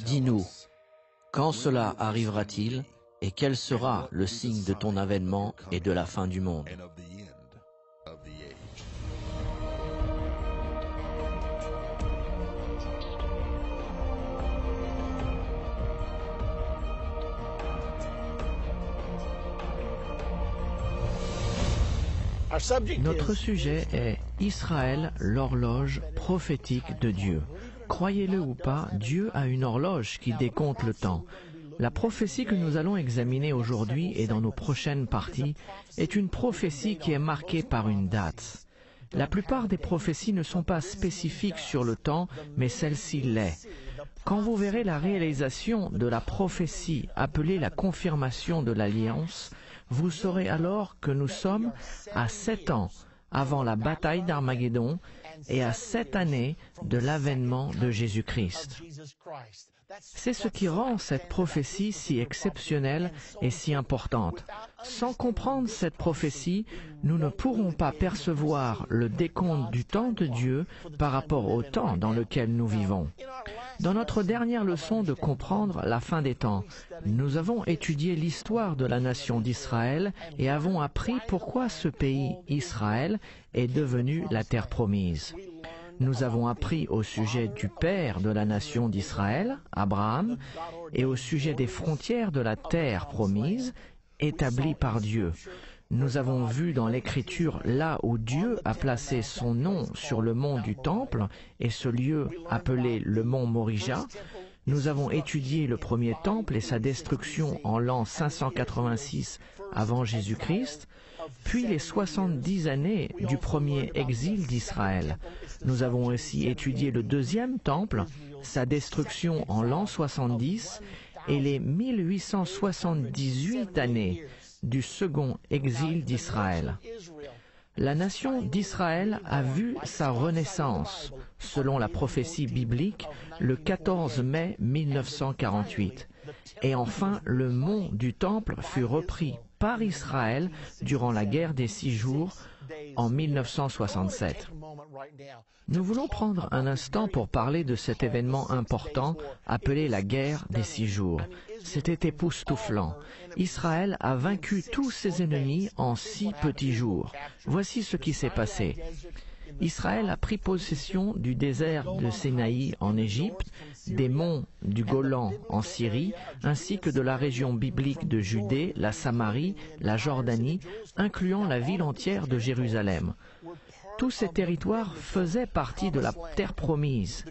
Dis-nous, quand cela arrivera-t-il et quel sera le signe de ton avènement et de la fin du monde? Notre sujet est Israël, l'horloge prophétique de Dieu. Croyez-le ou pas, Dieu a une horloge qui décompte le temps. La prophétie que nous allons examiner aujourd'hui et dans nos prochaines parties est une prophétie qui est marquée par une date. La plupart des prophéties ne sont pas spécifiques sur le temps, mais celle-ci l'est. Quand vous verrez la réalisation de la prophétie appelée la confirmation de l'Alliance, vous saurez alors que nous sommes à 7 ans avant la bataille d'Armageddon et à 7 années de l'avènement de Jésus-Christ. C'est ce qui rend cette prophétie si exceptionnelle et si importante. Sans comprendre cette prophétie, nous ne pourrons pas percevoir le décompte du temps de Dieu par rapport au temps dans lequel nous vivons. Dans notre dernière leçon de comprendre la fin des temps, nous avons étudié l'histoire de la nation d'Israël et avons appris pourquoi ce pays, Israël, est devenu la terre promise. Nous avons appris au sujet du père de la nation d'Israël, Abraham, et au sujet des frontières de la terre promise, établies par Dieu. Nous avons vu dans l'Écriture là où Dieu a placé son nom sur le mont du Temple et ce lieu appelé le mont Morija. Nous avons étudié le premier temple et sa destruction en l'an 586 avant Jésus-Christ, puis les 70 années du premier exil d'Israël. Nous avons aussi étudié le deuxième temple, sa destruction en l'an 70 et les 1878 années du second exil d'Israël. La nation d'Israël a vu sa renaissance, selon la prophétie biblique, le 14 mai 1948. Et enfin, le mont du Temple fut repris par Israël durant la guerre des 6 jours en 1967. Nous voulons prendre un instant pour parler de cet événement important appelé la guerre des 6 jours. C'était époustouflant. Israël a vaincu tous ses ennemis en 6 petits jours. Voici ce qui s'est passé. Israël a pris possession du désert de Sinaï en Égypte, des monts du Golan en Syrie, ainsi que de la région biblique de Judée, la Samarie, la Jordanie, incluant la ville entière de Jérusalem. Tous ces territoires faisaient partie de la terre promise.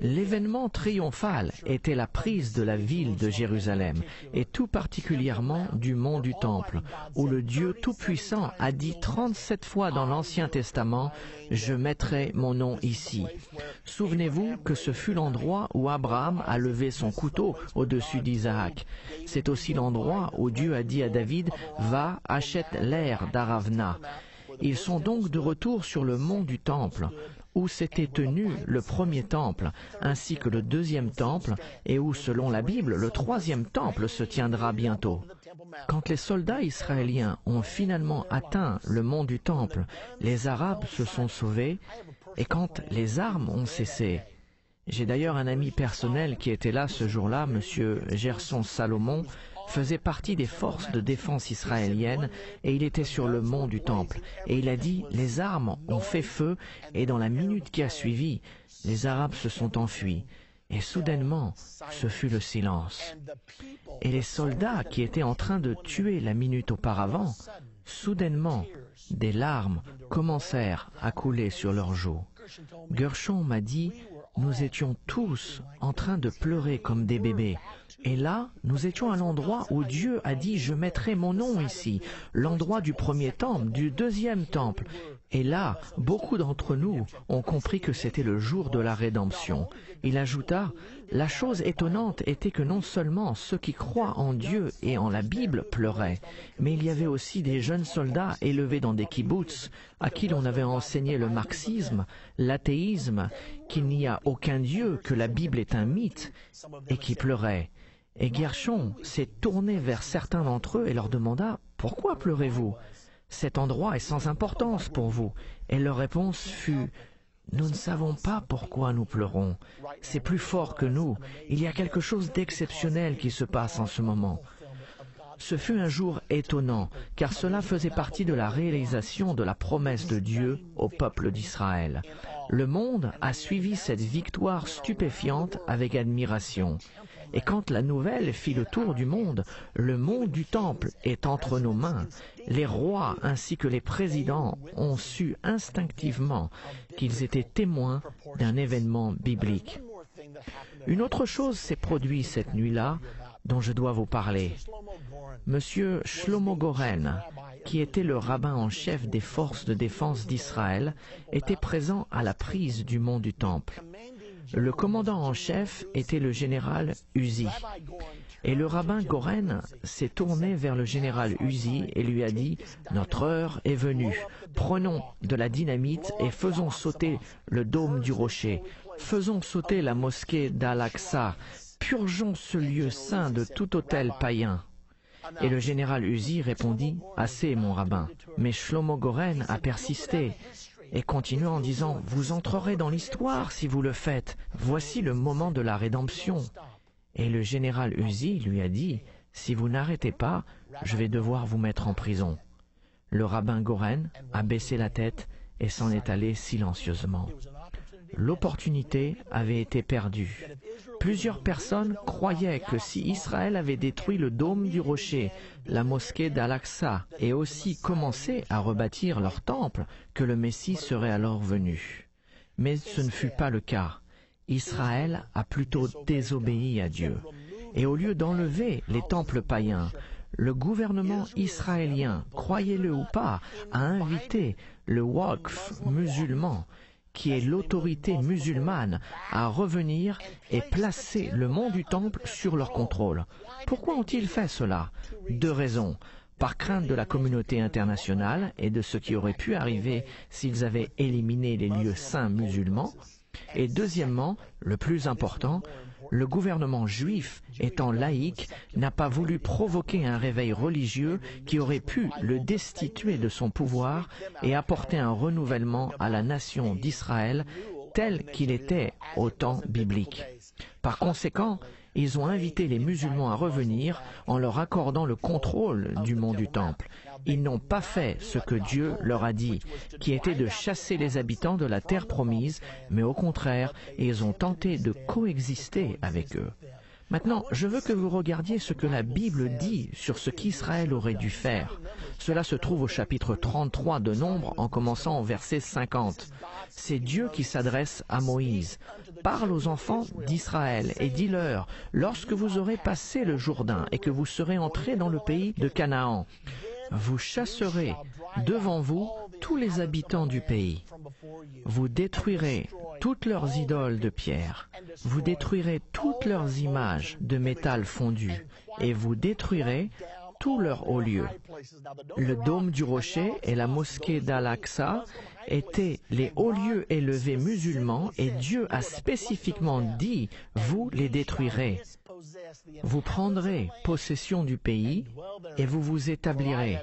L'événement triomphal était la prise de la ville de Jérusalem, et tout particulièrement du mont du Temple, où le Dieu Tout-Puissant a dit 37 fois dans l'Ancien Testament « Je mettrai mon nom ici ». Souvenez-vous que ce fut l'endroit où Abraham a levé son couteau au-dessus d'Isaac. C'est aussi l'endroit où Dieu a dit à David « Va, achète l'aire d'Aravna ». Ils sont donc de retour sur le mont du Temple, où s'était tenu le premier temple, ainsi que le deuxième temple, et où, selon la Bible, le troisième temple se tiendra bientôt. Quand les soldats israéliens ont finalement atteint le mont du Temple, les Arabes se sont sauvés, et quand les armes ont cessé, j'ai d'ailleurs un ami personnel qui était là ce jour-là, M. Gerson Salomon, faisait partie des forces de défense israéliennes et il était sur le mont du Temple. Et il a dit, les armes ont fait feu et dans la minute qui a suivi, les Arabes se sont enfuis. Et soudainement, ce fut le silence. Et les soldats qui étaient en train de tuer la minute auparavant, soudainement, des larmes commencèrent à couler sur leurs joues. Gershon m'a dit, nous étions tous en train de pleurer comme des bébés. Et là, nous étions à l'endroit où Dieu a dit « Je mettrai mon nom ici », l'endroit du premier temple, du deuxième temple. Et là, beaucoup d'entre nous ont compris que c'était le jour de la rédemption. Il ajouta « La chose étonnante était que non seulement ceux qui croient en Dieu et en la Bible pleuraient, mais il y avait aussi des jeunes soldats élevés dans des kibboutz, à qui l'on avait enseigné le marxisme, l'athéisme, qu'il n'y a aucun Dieu, que la Bible est un mythe, et qui pleuraient. Et Gershon s'est tourné vers certains d'entre eux et leur demanda « Pourquoi pleurez-vous ? Cet endroit est sans importance pour vous. » Et leur réponse fut « Nous ne savons pas pourquoi nous pleurons. C'est plus fort que nous. Il y a quelque chose d'exceptionnel qui se passe en ce moment. » Ce fut un jour étonnant, car cela faisait partie de la réalisation de la promesse de Dieu au peuple d'Israël. Le monde a suivi cette victoire stupéfiante avec admiration. Et quand la nouvelle fit le tour du monde du temple est entre nos mains. Les rois ainsi que les présidents ont su instinctivement qu'ils étaient témoins d'un événement biblique. Une autre chose s'est produite cette nuit-là dont je dois vous parler. Monsieur Shlomo Goren, qui était le rabbin en chef des forces de défense d'Israël, était présent à la prise du mont du Temple. Le commandant en chef était le général Uzi. Et le rabbin Goren s'est tourné vers le général Uzi et lui a dit « Notre heure est venue. Prenons de la dynamite et faisons sauter le dôme du rocher. Faisons sauter la mosquée d'Al-Aqsa. Purgeons ce lieu saint de tout autel païen. » Et le général Uzi répondit « Assez, mon rabbin. » Mais Shlomo Goren a persisté et continue en disant « Vous entrerez dans l'histoire si vous le faites. Voici le moment de la rédemption. » Et le général Uzi lui a dit « Si vous n'arrêtez pas, je vais devoir vous mettre en prison. » Le rabbin Goren a baissé la tête et s'en est allé silencieusement. L'opportunité avait été perdue. Plusieurs personnes croyaient que si Israël avait détruit le dôme du rocher, la mosquée d'Al-Aqsa, et aussi commencé à rebâtir leur temple, que le Messie serait alors venu. Mais ce ne fut pas le cas. Israël a plutôt désobéi à Dieu. Et au lieu d'enlever les temples païens, le gouvernement israélien, croyez-le ou pas, a invité le Waqf musulman, qui est l'autorité musulmane, à revenir et placer le mont du Temple sur leur contrôle. Pourquoi ont-ils fait cela? 2 raisons. Par crainte de la communauté internationale et de ce qui aurait pu arriver s'ils avaient éliminé les lieux saints musulmans. Et deuxièmement, le plus important, le gouvernement juif, étant laïque, n'a pas voulu provoquer un réveil religieux qui aurait pu le destituer de son pouvoir et apporter un renouvellement à la nation d'Israël tel qu'il était au temps biblique. Par conséquent, ils ont invité les musulmans à revenir en leur accordant le contrôle du mont du Temple. Ils n'ont pas fait ce que Dieu leur a dit, qui était de chasser les habitants de la terre promise, mais au contraire, ils ont tenté de coexister avec eux. Maintenant, je veux que vous regardiez ce que la Bible dit sur ce qu'Israël aurait dû faire. Cela se trouve au chapitre 33 de Nombre, en commençant au verset 50. C'est Dieu qui s'adresse à Moïse. « Parle aux enfants d'Israël et dis-leur, lorsque vous aurez passé le Jourdain et que vous serez entrés dans le pays de Canaan, vous chasserez devant vous tous les habitants du pays. Vous détruirez toutes leurs idoles de pierre. Vous détruirez toutes leurs images de métal fondu. Et vous détruirez tous leurs hauts lieux. » Le dôme du rocher et la mosquée d'Al-Aqsa étaient les hauts lieux élevés musulmans et Dieu a spécifiquement dit « Vous les détruirez. Vous prendrez possession du pays et vous vous établirez,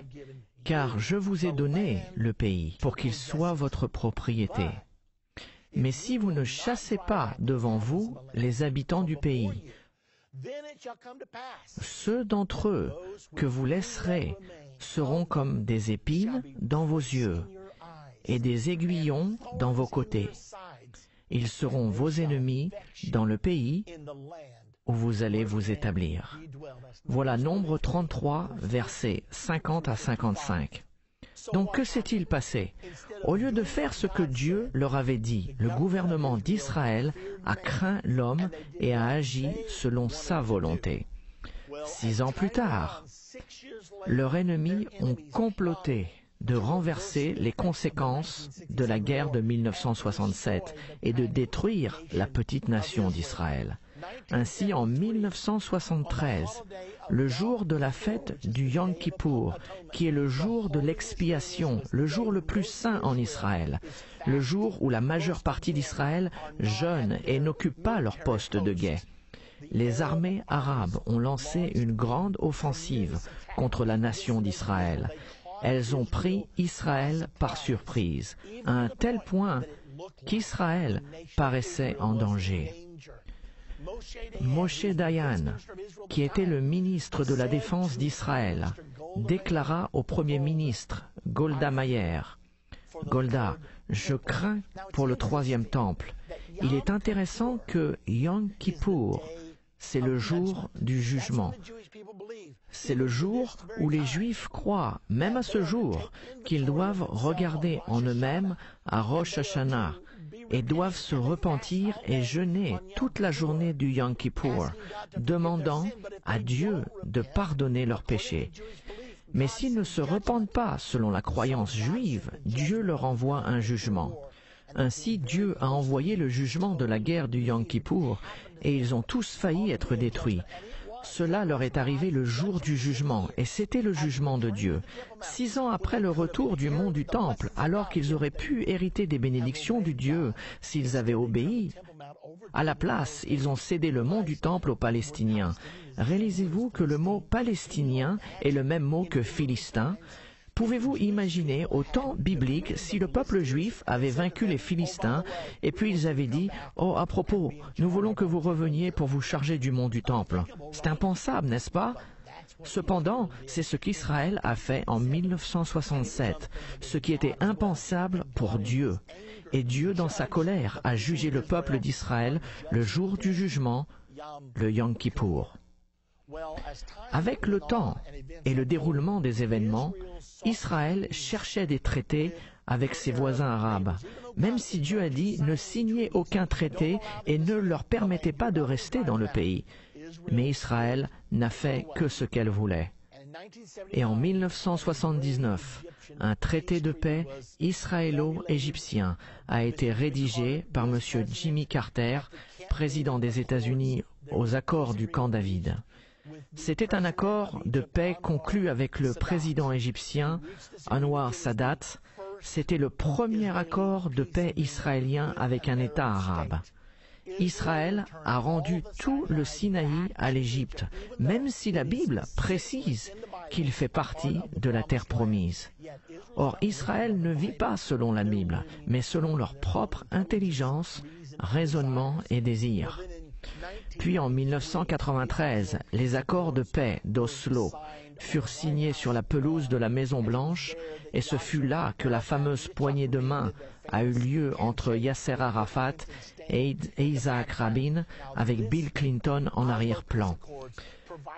car je vous ai donné le pays pour qu'il soit votre propriété. Mais si vous ne chassez pas devant vous les habitants du pays, ceux d'entre eux que vous laisserez seront comme des épines dans vos yeux et des aiguillons dans vos côtés. Ils seront vos ennemis dans le pays où vous allez vous établir. » Voilà Nombre 33, versets 50 à 55. Donc que s'est-il passé? Au lieu de faire ce que Dieu leur avait dit, le gouvernement d'Israël a craint l'homme et a agi selon sa volonté. 6 ans plus tard, leurs ennemis ont comploté de renverser les conséquences de la guerre de 1967 et de détruire la petite nation d'Israël. Ainsi, en 1973, le jour de la fête du Yom Kippour, qui est le jour de l'expiation, le jour le plus saint en Israël, le jour où la majeure partie d'Israël jeûne et n'occupe pas leur poste de guet, les armées arabes ont lancé une grande offensive contre la nation d'Israël. Elles ont pris Israël par surprise, à un tel point qu'Israël paraissait en danger. Moshe Dayan, qui était le ministre de la Défense d'Israël, déclara au Premier ministre Golda Meir, « Golda, je crains pour le troisième temple. Il est intéressant que Yom Kippour, c'est le jour du jugement. C'est le jour où les Juifs croient, même à ce jour, qu'ils doivent regarder en eux-mêmes à Rosh Hashanah et doivent se repentir et jeûner toute la journée du Yom Kippour, demandant à Dieu de pardonner leurs péchés. Mais s'ils ne se repentent pas selon la croyance juive, Dieu leur envoie un jugement. Ainsi, Dieu a envoyé le jugement de la guerre du Yom Kippour, et ils ont tous failli être détruits. Cela leur est arrivé le jour du jugement, et c'était le jugement de Dieu. 6 ans après le retour du mont du Temple, alors qu'ils auraient pu hériter des bénédictions du Dieu s'ils avaient obéi, à la place, ils ont cédé le mont du Temple aux Palestiniens. Réalisez-vous que le mot palestinien est le même mot que philistin? Pouvez-vous imaginer au temps biblique si le peuple juif avait vaincu les Philistins et puis ils avaient dit « Oh, à propos, nous voulons que vous reveniez pour vous charger du mont du Temple ». C'est impensable, n'est-ce pas? Cependant, c'est ce qu'Israël a fait en 1967, ce qui était impensable pour Dieu. Et Dieu, dans sa colère, a jugé le peuple d'Israël le jour du jugement, le Yom Kippour. Avec le temps et le déroulement des événements, Israël cherchait des traités avec ses voisins arabes, même si Dieu a dit ne signez aucun traité et ne leur permettez pas de rester dans le pays. Mais Israël n'a fait que ce qu'elle voulait. Et en 1979, un traité de paix israélo-égyptien a été rédigé par M. Jimmy Carter, président des États-Unis aux accords du camp David. C'était un accord de paix conclu avec le président égyptien Anwar Sadat. C'était le premier accord de paix israélien avec un État arabe. Israël a rendu tout le Sinaï à l'Égypte, même si la Bible précise qu'il fait partie de la terre promise. Or, Israël ne vit pas selon la Bible, mais selon leur propre intelligence, raisonnement et désir. Puis en 1993, les accords de paix d'Oslo furent signés sur la pelouse de la Maison-Blanche et ce fut là que la fameuse poignée de main a eu lieu entre Yasser Arafat et Isaac Rabin avec Bill Clinton en arrière-plan.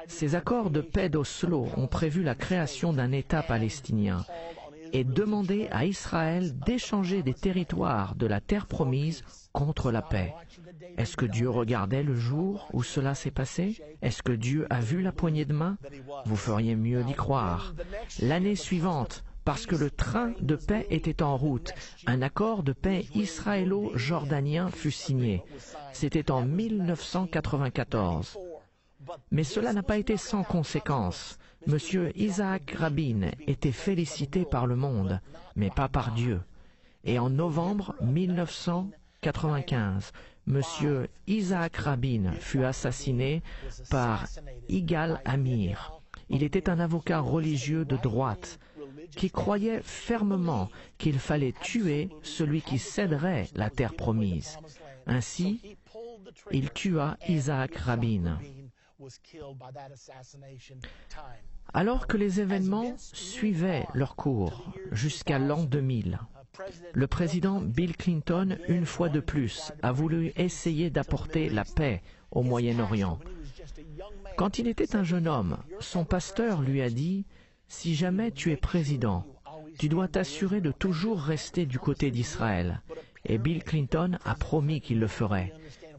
Ces accords de paix d'Oslo ont prévu la création d'un État palestinien et demandé à Israël d'échanger des territoires de la terre promise contre la paix. Est-ce que Dieu regardait le jour où cela s'est passé? Est-ce que Dieu a vu la poignée de main? Vous feriez mieux d'y croire. L'année suivante, parce que le train de paix était en route, un accord de paix israélo-jordanien fut signé. C'était en 1994. Mais cela n'a pas été sans conséquences. Monsieur Isaac Rabin était félicité par le monde, mais pas par Dieu. Et en novembre 1995, Monsieur Isaac Rabin fut assassiné par Yigal Amir. Il était un avocat religieux de droite qui croyait fermement qu'il fallait tuer celui qui céderait la terre promise. Ainsi, il tua Isaac Rabin. Alors que les événements suivaient leur cours jusqu'à l'an 2000, le président Bill Clinton, une fois de plus, a voulu essayer d'apporter la paix au Moyen-Orient. Quand il était un jeune homme, son pasteur lui a dit « Si jamais tu es président, Tu dois t'assurer de toujours rester du côté d'Israël. Et Bill Clinton a promis qu'il le ferait.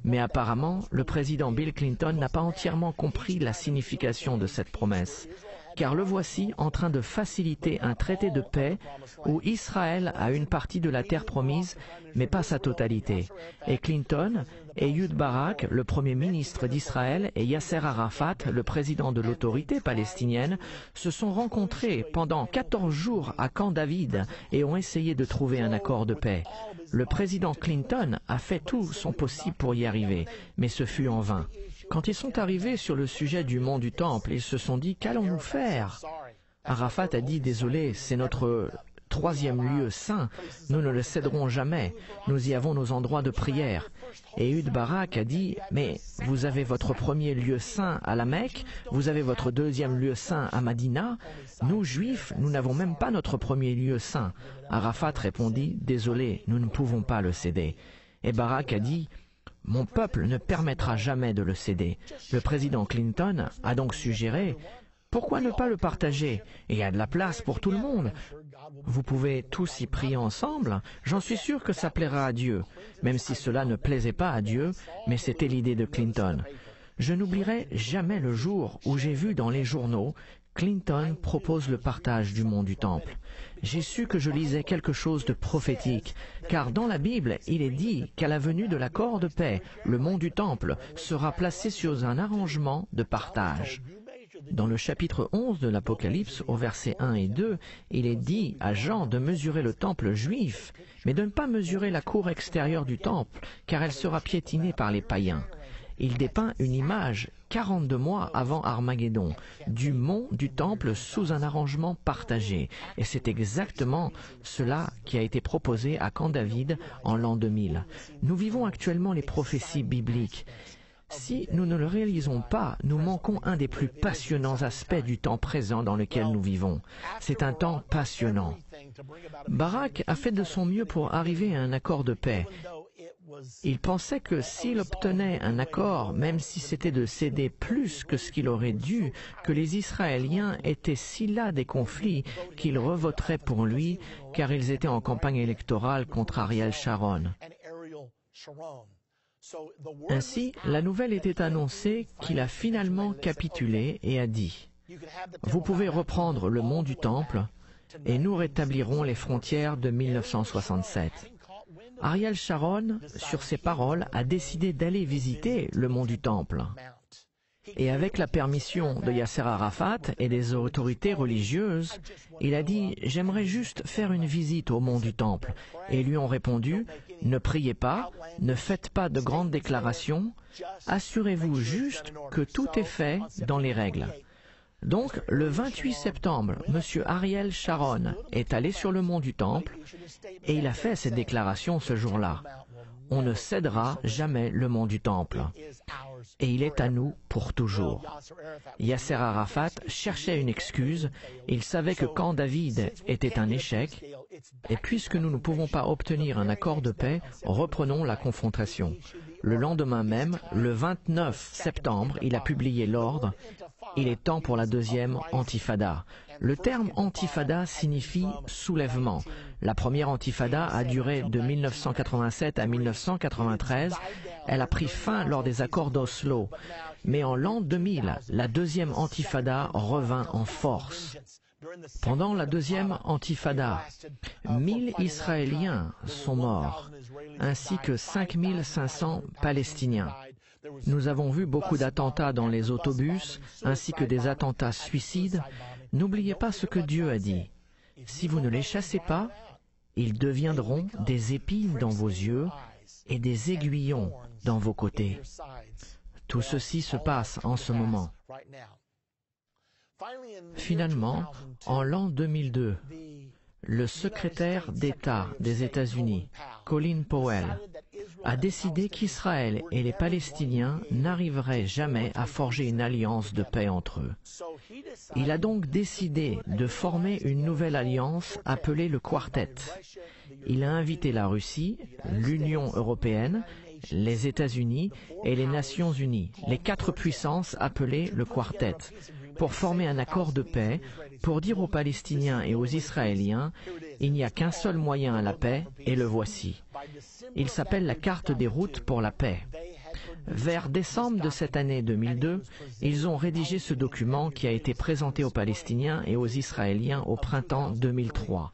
Mais apparemment, le président Bill Clinton n'a pas entièrement compris la signification de cette promesse. Car le voici en train de faciliter un traité de paix où Israël a une partie de la terre promise, mais pas sa totalité. Et Clinton, Ehud Barak, le premier ministre d'Israël, et Yasser Arafat, le président de l'autorité palestinienne, se sont rencontrés pendant 14 jours à Camp David et ont essayé de trouver un accord de paix. Le président Clinton a fait tout son possible pour y arriver, mais ce fut en vain. Quand ils sont arrivés sur le sujet du mont du Temple, ils se sont dit « Qu'allons-nous faire ?» Arafat a dit « Désolé, c'est notre troisième lieu saint, nous ne le céderons jamais, nous y avons nos endroits de prière. » Et Ehud Barak a dit « Mais vous avez votre premier lieu saint à la Mecque, vous avez votre deuxième lieu saint à Madina, nous, Juifs, nous n'avons même pas notre premier lieu saint. » Arafat répondit « Désolé, nous ne pouvons pas le céder. » Et Barak a dit « Mon peuple ne permettra jamais de le céder. » Le président Clinton a donc suggéré « Pourquoi ne pas le partager? Il y a de la place pour tout le monde. Vous pouvez tous y prier ensemble. J'en suis sûr que ça plaira à Dieu, même si cela ne plaisait pas à Dieu, mais c'était l'idée de Clinton. Je n'oublierai jamais le jour où j'ai vu dans les journaux Clinton propose le partage du mont du Temple. J'ai su que je lisais quelque chose de prophétique, car dans la Bible, il est dit qu'à la venue de l'accord de paix, le mont du Temple sera placé sur un arrangement de partage. Dans le chapitre 11 de l'Apocalypse, au verset 1 et 2, il est dit à Jean de mesurer le temple juif, mais de ne pas mesurer la cour extérieure du temple, car elle sera piétinée par les païens. Il dépeint une image 42 mois avant Armageddon, du mont du temple sous un arrangement partagé. Et c'est exactement cela qui a été proposé à Camp David en l'an 2000. Nous vivons actuellement les prophéties bibliques. Si nous ne le réalisons pas, nous manquons un des plus passionnants aspects du temps présent dans lequel nous vivons. C'est un temps passionnant. Barak a fait de son mieux pour arriver à un accord de paix. Il pensait que s'il obtenait un accord, même si c'était de céder plus que ce qu'il aurait dû, que les Israéliens étaient si las des conflits qu'ils revoteraient pour lui, car ils étaient en campagne électorale contre Ariel Sharon. Ainsi, la nouvelle était annoncée qu'il a finalement capitulé et a dit « Vous pouvez reprendre le mont du Temple et nous rétablirons les frontières de 1967. » Ariel Sharon, sur ses paroles, a décidé d'aller visiter le mont du Temple. Et avec la permission de Yasser Arafat et des autorités religieuses, il a dit « J'aimerais juste faire une visite au mont du Temple. » Et ils lui ont répondu « Ne priez pas, ne faites pas de grandes déclarations, assurez-vous juste que tout est fait dans les règles. » Donc, le 28 septembre, M. Ariel Sharon est allé sur le mont du Temple et il a fait cette déclaration ce jour-là. On ne cédera jamais le mont du Temple. Et il est à nous pour toujours. Yasser Arafat cherchait une excuse. Il savait que Camp David était un échec. Et puisque nous ne pouvons pas obtenir un accord de paix, reprenons la confrontation. Le lendemain même, le 29 septembre, il a publié l'ordre. Il est temps pour la deuxième Antifada. Le terme Antifada signifie soulèvement. La première Antifada a duré de 1987 à 1993. Elle a pris fin lors des accords d'Oslo. Mais en l'an 2000, la deuxième Antifada revint en force. Pendant la deuxième Antifada, 1000 Israéliens sont morts, ainsi que 5500 Palestiniens. Nous avons vu beaucoup d'attentats dans les autobus, ainsi que des attentats suicides. N'oubliez pas ce que Dieu a dit. Si vous ne les chassez pas, ils deviendront des épines dans vos yeux et des aiguillons dans vos côtés. Tout ceci se passe en ce moment. Finalement, en l'an 2002, le secrétaire d'État des États-Unis, Colin Powell, a décidé qu'Israël et les Palestiniens n'arriveraient jamais à forger une alliance de paix entre eux. Il a donc décidé de former une nouvelle alliance appelée le Quartet. Il a invité la Russie, l'Union européenne, les États-Unis et les Nations unies, les 4 puissances appelées le Quartet, pour former un accord de paix, pour dire aux Palestiniens et aux Israéliens, il n'y a qu'un seul moyen à la paix, et le voici. Il s'appelle la carte des routes pour la paix. Vers décembre de cette année 2002, ils ont rédigé ce document qui a été présenté aux Palestiniens et aux Israéliens au printemps 2003.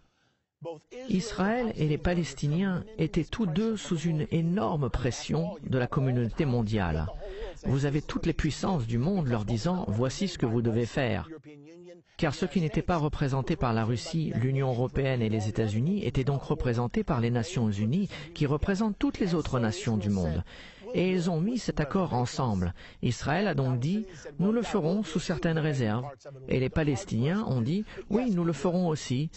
Israël et les Palestiniens étaient tous deux sous une énorme pression de la communauté mondiale. Vous avez toutes les puissances du monde leur disant « voici ce que vous devez faire ». Car ceux qui n'étaient pas représentés par la Russie, l'Union européenne et les États-Unis étaient donc représentés par les Nations unies qui représentent toutes les autres nations du monde. Et ils ont mis cet accord ensemble. Israël a donc dit « nous le ferons sous certaines réserves ». Et les Palestiniens ont dit « oui, nous le ferons aussi.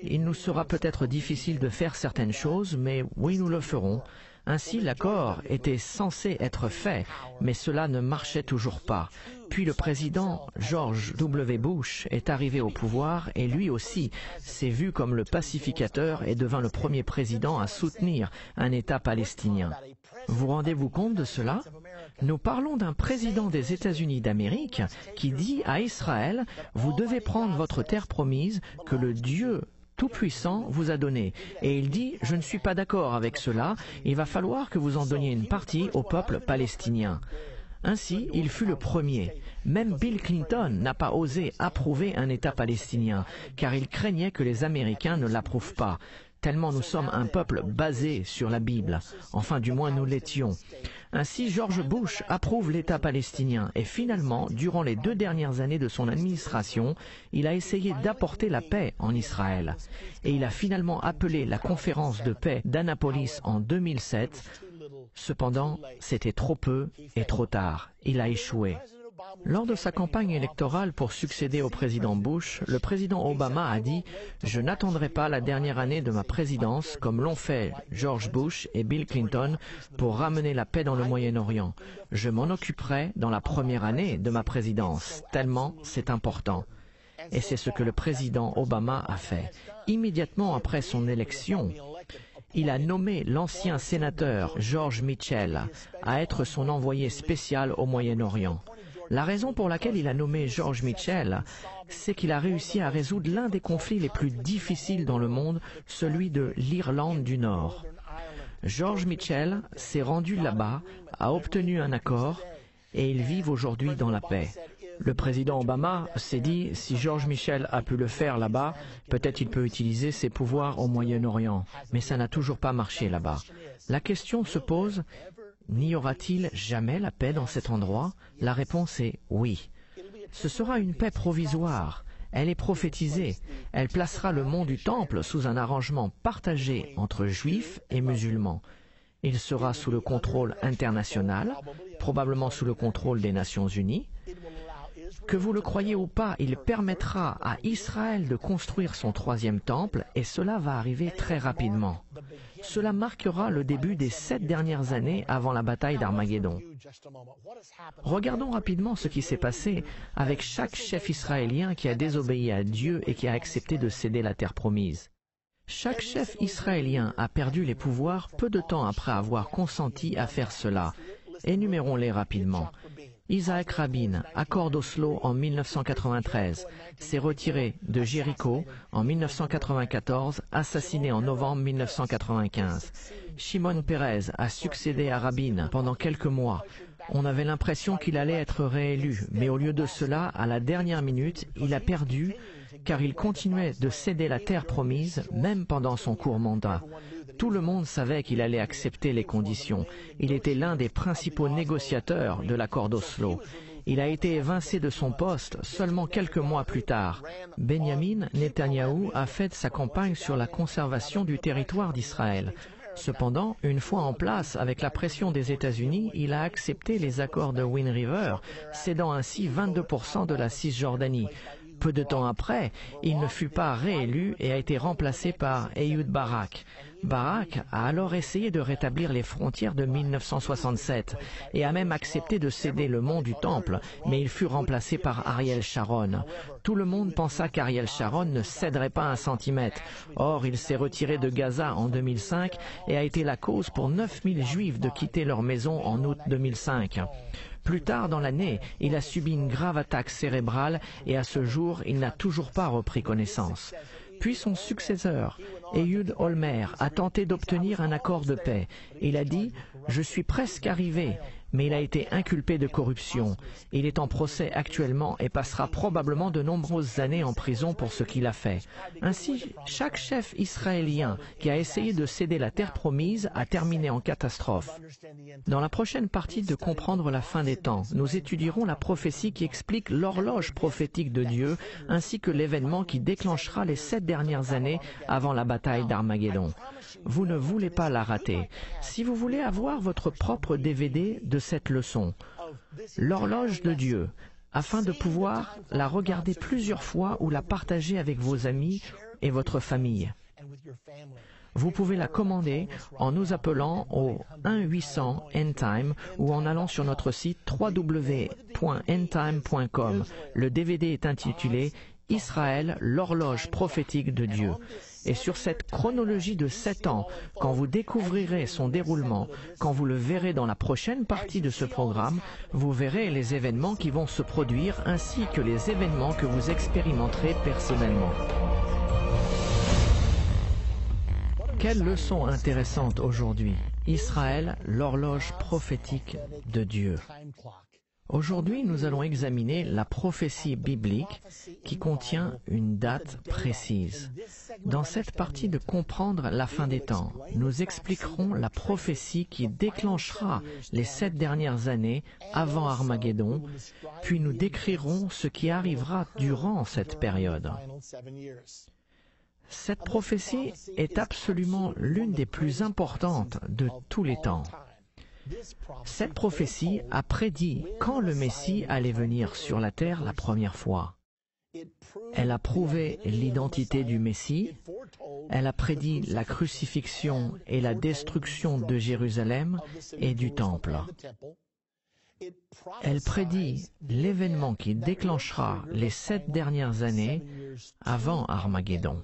Il nous sera peut-être difficile de faire certaines choses, mais oui, nous le ferons ». Ainsi, l'accord était censé être fait, mais cela ne marchait toujours pas. Puis le président George W. Bush est arrivé au pouvoir et lui aussi s'est vu comme le pacificateur et devint le premier président à soutenir un État palestinien. Vous rendez-vous compte de cela? Nous parlons d'un président des États-Unis d'Amérique qui dit à Israël « vous devez prendre votre terre promise que le Dieu Tout-Puissant vous a donné. » Et il dit « je ne suis pas d'accord avec cela, il va falloir que vous en donniez une partie au peuple palestinien. » Ainsi, il fut le premier. Même Bill Clinton n'a pas osé approuver un État palestinien, car il craignait que les Américains ne l'approuvent pas, tellement nous sommes un peuple basé sur la Bible. Enfin, du moins, nous l'étions. Ainsi, George Bush approuve l'État palestinien et finalement, durant les 2 dernières années de son administration, il a essayé d'apporter la paix en Israël. Et il a finalement appelé la conférence de paix d'Annapolis en 2007. Cependant, c'était trop peu et trop tard. Il a échoué. Lors de sa campagne électorale pour succéder au président Bush, le président Obama a dit « Je n'attendrai pas la dernière année de ma présidence comme l'ont fait George Bush et Bill Clinton pour ramener la paix dans le Moyen-Orient. Je m'en occuperai dans la première année de ma présidence, tellement c'est important. » Et c'est ce que le président Obama a fait. Immédiatement après son élection, il a nommé l'ancien sénateur George Mitchell à être son envoyé spécial au Moyen-Orient. La raison pour laquelle il a nommé George Mitchell, c'est qu'il a réussi à résoudre l'un des conflits les plus difficiles dans le monde, celui de l'Irlande du Nord. George Mitchell s'est rendu là-bas, a obtenu un accord, et ils vivent aujourd'hui dans la paix. Le président Obama s'est dit, si George Mitchell a pu le faire là-bas, peut-être il peut utiliser ses pouvoirs au Moyen-Orient. Mais ça n'a toujours pas marché là-bas. La question se pose, n'y aura-t-il jamais la paix dans cet endroit? La réponse est oui. Ce sera une paix provisoire. Elle est prophétisée. Elle placera le mont du Temple sous un arrangement partagé entre juifs et musulmans. Il sera sous le contrôle international, probablement sous le contrôle des Nations Unies. Que vous le croyez ou pas, il permettra à Israël de construire son 3e temple et cela va arriver très rapidement. Cela marquera le début des 7 dernières années avant la bataille d'Armageddon. Regardons rapidement ce qui s'est passé avec chaque chef israélien qui a désobéi à Dieu et qui a accepté de céder la terre promise. Chaque chef israélien a perdu les pouvoirs peu de temps après avoir consenti à faire cela. Énumérons-les rapidement. Isaac Rabin, accord d'Oslo en 1993, s'est retiré de Jéricho en 1994, assassiné en novembre 1995. Shimon Peres a succédé à Rabin pendant quelques mois. On avait l'impression qu'il allait être réélu, mais au lieu de cela, à la dernière minute, il a perdu car il continuait de céder la terre promise, même pendant son court mandat. Tout le monde savait qu'il allait accepter les conditions. Il était l'un des principaux négociateurs de l'accord d'Oslo. Il a été évincé de son poste seulement quelques mois plus tard. Benjamin Netanyahou a fait sa campagne sur la conservation du territoire d'Israël. Cependant, une fois en place, avec la pression des États-Unis, il a accepté les accords de Wind River, cédant ainsi 22% de la Cisjordanie. Peu de temps après, il ne fut pas réélu et a été remplacé par Ehud Barak. Barak a alors essayé de rétablir les frontières de 1967 et a même accepté de céder le mont du Temple, mais il fut remplacé par Ariel Sharon. Tout le monde pensa qu'Ariel Sharon ne céderait pas un centimètre. Or, il s'est retiré de Gaza en 2005 et a été la cause pour 9000 Juifs de quitter leur maison en août 2005. Plus tard dans l'année, il a subi une grave attaque cérébrale et à ce jour, il n'a toujours pas repris connaissance. Puis son successeur, Ehud Olmer, a tenté d'obtenir un accord de paix. Il a dit « Je suis presque arrivé », mais il a été inculpé de corruption. Il est en procès actuellement et passera probablement de nombreuses années en prison pour ce qu'il a fait. Ainsi, chaque chef israélien qui a essayé de céder la terre promise a terminé en catastrophe. Dans la prochaine partie de Comprendre la fin des temps, nous étudierons la prophétie qui explique l'horloge prophétique de Dieu ainsi que l'événement qui déclenchera les 7 dernières années avant la bataille d'Armageddon. Vous ne voulez pas la rater. Si vous voulez avoir votre propre DVD de cette leçon, l'horloge de Dieu, afin de pouvoir la regarder plusieurs fois ou la partager avec vos amis et votre famille. Vous pouvez la commander en nous appelant au 1-800-ENDTIME ou en allant sur notre site www.endtime.com. Le DVD est intitulé « Israël, l'horloge prophétique de Dieu ». Et sur cette chronologie de 7 ans, quand vous découvrirez son déroulement, quand vous le verrez dans la prochaine partie de ce programme, vous verrez les événements qui vont se produire ainsi que les événements que vous expérimenterez personnellement. Quelle leçon intéressante aujourd'hui. Israël, l'horloge prophétique de Dieu. Aujourd'hui, nous allons examiner la prophétie biblique qui contient une date précise. Dans cette partie de Comprendre la fin des temps, nous expliquerons la prophétie qui déclenchera les 7 dernières années avant Armageddon, puis nous décrirons ce qui arrivera durant cette période. Cette prophétie est absolument l'une des plus importantes de tous les temps. Cette prophétie a prédit quand le Messie allait venir sur la terre la première fois. Elle a prouvé l'identité du Messie, elle a prédit la crucifixion et la destruction de Jérusalem et du Temple. Elle prédit l'événement qui déclenchera les 7 dernières années avant Armageddon.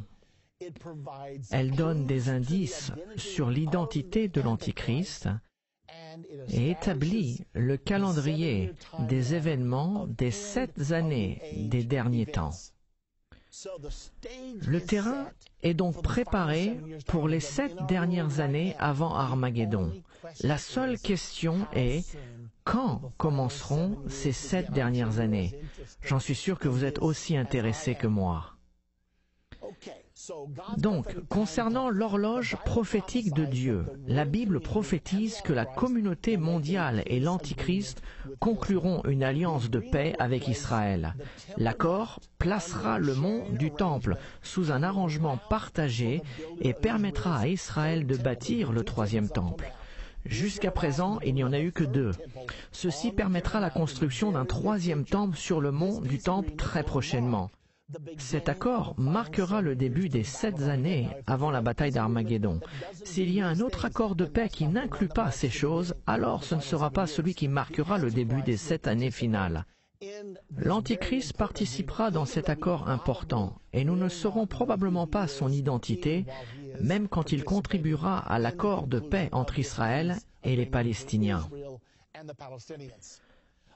Elle donne des indices sur l'identité de l'Antichrist et établit le calendrier des événements des 7 années des derniers temps. Le terrain est donc préparé pour les 7 dernières années avant Armageddon. La seule question est, quand commenceront ces 7 dernières années? J'en suis sûr que vous êtes aussi intéressés que moi. Donc, concernant l'horloge prophétique de Dieu, la Bible prophétise que la communauté mondiale et l'Antichrist concluront une alliance de paix avec Israël. L'accord placera le mont du Temple sous un arrangement partagé et permettra à Israël de bâtir le 3e Temple. Jusqu'à présent, il n'y en a eu que 2. Ceci permettra la construction d'un 3e temple sur le mont du Temple très prochainement. Cet accord marquera le début des 7 années avant la bataille d'Armageddon. S'il y a un autre accord de paix qui n'inclut pas ces choses, alors ce ne sera pas celui qui marquera le début des 7 années finales. L'Antichrist participera dans cet accord important, et nous ne saurons probablement pas son identité, même quand il contribuera à l'accord de paix entre Israël et les Palestiniens.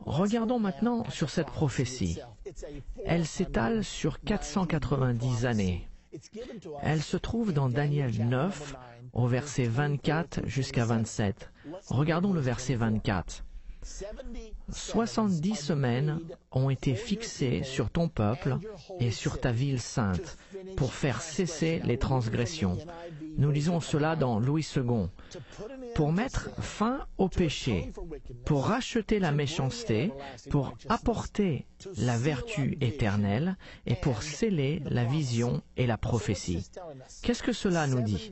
Regardons maintenant sur cette prophétie. Elle s'étale sur 490 années. Elle se trouve dans Daniel 9, au verset 24 jusqu'à 27. Regardons le verset 24. 70 semaines ont été fixées sur ton peuple et sur ta ville sainte pour faire cesser les transgressions. Nous lisons cela dans Louis II. Pour mettre fin au péché, pour racheter la méchanceté, pour apporter la vertu éternelle et pour sceller la vision et la prophétie. Qu'est-ce que cela nous dit?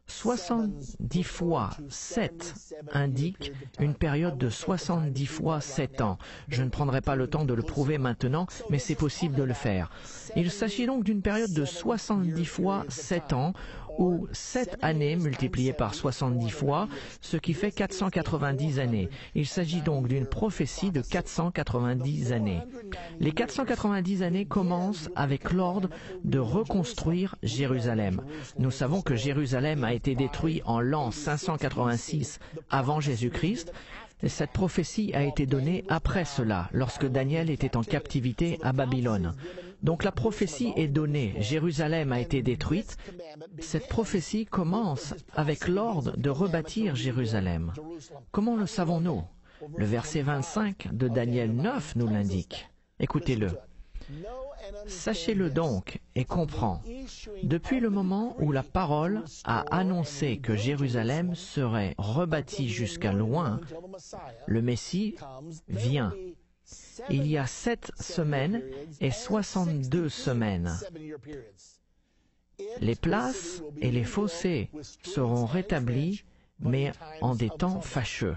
70 fois 7 indique une période de 70 fois 7 ans. Je ne prendrai pas le temps de le prouver maintenant, mais c'est possible de le faire. Il s'agit donc d'une période de 70 fois 7 ans, ou 7 années multipliées par 70 fois, ce qui fait 490 années. Il s'agit donc d'une prophétie de 490 années. Les 490 années commencent avec l'ordre de reconstruire Jérusalem. Nous savons que Jérusalem a été détruit en l'an 586 avant Jésus-Christ. Cette prophétie a été donnée après cela, lorsque Daniel était en captivité à Babylone. Donc la prophétie est donnée, Jérusalem a été détruite. Cette prophétie commence avec l'ordre de rebâtir Jérusalem. Comment le savons-nous? Le verset 25 de Daniel 9 nous l'indique. Écoutez-le. Sachez-le donc et comprends, depuis le moment où la parole a annoncé que Jérusalem serait rebâtie jusqu'à loin, le Messie vient. Il y a 7 semaines et 62 semaines. Les places et les fossés seront rétablis, mais en des temps fâcheux.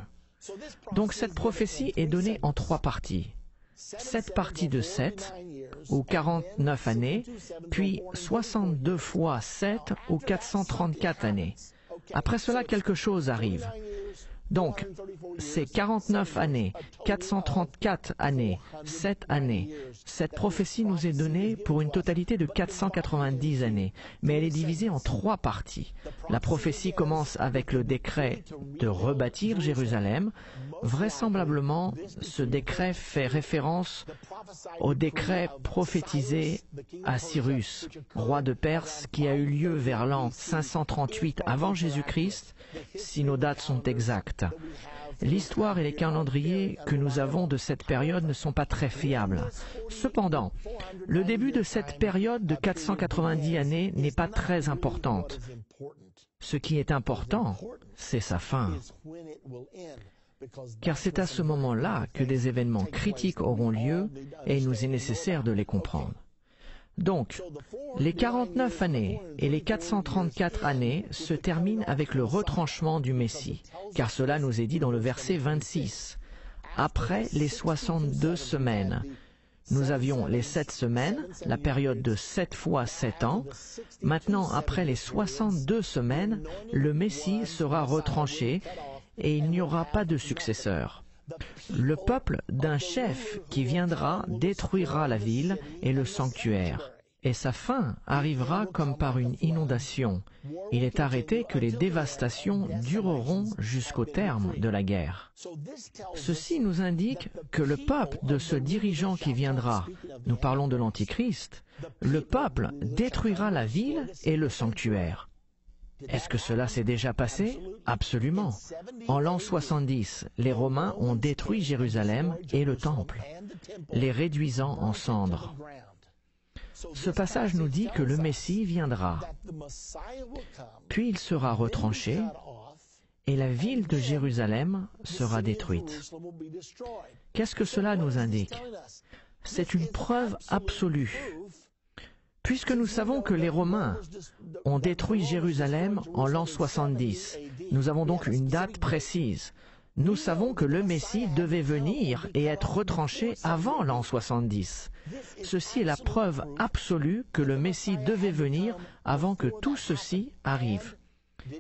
Donc cette prophétie est donnée en 3 parties. 7 parties de 7, ou 49 années, puis 62 fois 7, ou 434 années. Après cela, quelque chose arrive. Donc, c'est 49 années, 434 années, 7 années. Cette prophétie nous est donnée pour une totalité de 490 années, mais elle est divisée en 3 parties. La prophétie commence avec le décret de rebâtir Jérusalem. Vraisemblablement, ce décret fait référence au décret prophétisé à Cyrus, roi de Perse, qui a eu lieu vers l'an 538 avant Jésus-Christ, si nos dates sont exactes. L'histoire et les calendriers que nous avons de cette période ne sont pas très fiables. Cependant, le début de cette période de 490 années n'est pas très importante. Ce qui est important, c'est sa fin. Car c'est à ce moment-là que des événements critiques auront lieu et il nous est nécessaire de les comprendre. Donc, les 49 années et les 434 années se terminent avec le retranchement du Messie, car cela nous est dit dans le verset 26. Après les 62 semaines, nous avions les 7 semaines, la période de 7 fois 7 ans. Maintenant, après les 62 semaines, le Messie sera retranché et il n'y aura pas de successeur. Le peuple d'un chef qui viendra détruira la ville et le sanctuaire. Et sa fin arrivera comme par une inondation. Il est arrêté que les dévastations dureront jusqu'au terme de la guerre. Ceci nous indique que le peuple de ce dirigeant qui viendra, nous parlons de l'Antichrist, le peuple détruira la ville et le sanctuaire. Est-ce que cela s'est déjà passé? Absolument. En l'an 70, les Romains ont détruit Jérusalem et le temple, les réduisant en cendres. Ce passage nous dit que le Messie viendra, puis il sera retranché et la ville de Jérusalem sera détruite. Qu'est-ce que cela nous indique? C'est une preuve absolue. Puisque nous savons que les Romains ont détruit Jérusalem en l'an 70, nous avons donc une date précise. Nous savons que le Messie devait venir et être retranché avant l'an 70. Ceci est la preuve absolue que le Messie devait venir avant que tout ceci arrive.